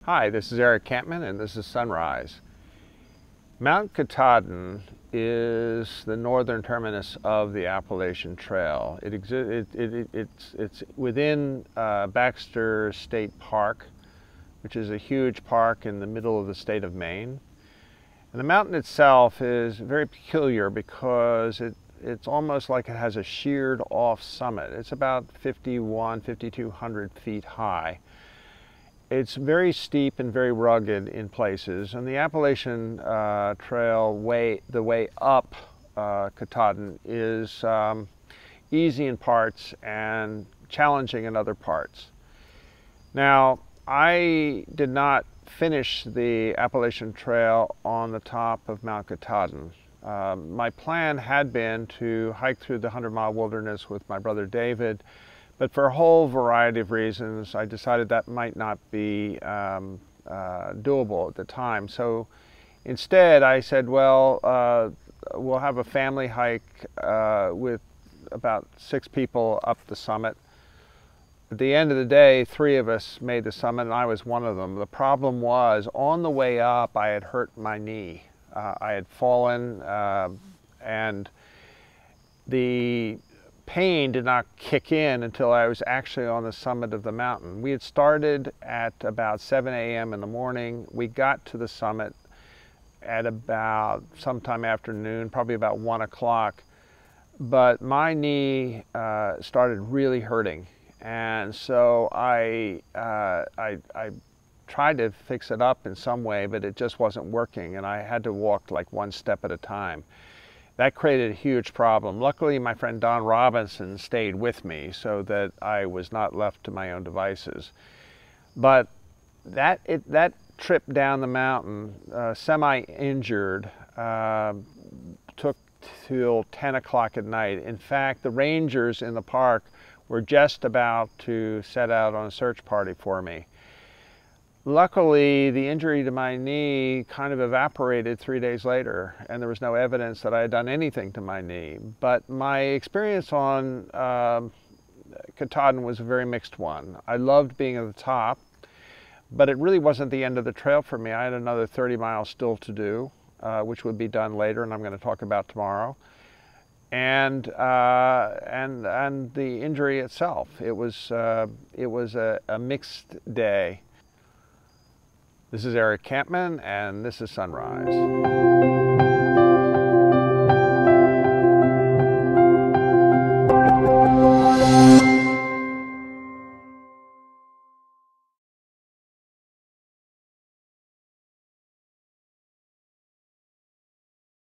Hi, this is Eric Kampmann and this is Sunrise. Mount Katahdin is the northern terminus of the Appalachian Trail. It's within Baxter State Park, which is a huge park in the middle of the state of Maine. And the mountain itself is very peculiar because it's almost like it has a sheared off summit. It's about 5,200 feet high. It's very steep and very rugged in places, and the Appalachian Trail the way up Katahdin is easy in parts and challenging in other parts. Now, I did not finish the Appalachian Trail on the top of Mount Katahdin. My plan had been to hike through the 100-mile wilderness with my brother David, but for a whole variety of reasons, I decided that might not be doable at the time. So instead, I said, well, we'll have a family hike with about 6 people up the summit. At the end of the day, 3 of us made the summit, and I was one of them. The problem was, on the way up, I had hurt my knee. I had fallen, and the pain did not kick in until I was actually on the summit of the mountain. We had started at about 7 a.m. in the morning. We got to the summit at about sometime afternoon, probably about 1 o'clock. But my knee started really hurting. And so I tried to fix it up in some way, but it just wasn't working. And I had to walk like 1 step at a time. That created a huge problem. Luckily, my friend Don Robinson stayed with me so that I was not left to my own devices. But that trip down the mountain, semi-injured, took till 10 o'clock at night. In fact, the rangers in the park were just about to set out on a search party for me. Luckily, the injury to my knee kind of evaporated 3 days later, and there was no evidence that I had done anything to my knee. But my experience on Katahdin was a very mixed one. I loved being at the top, but it really wasn't the end of the trail for me. I had another 30 miles still to do, which would be done later, and I'm going to talk about tomorrow. And the injury itself, it was a mixed day. This is Eric Kampmann, and this is Sunrise.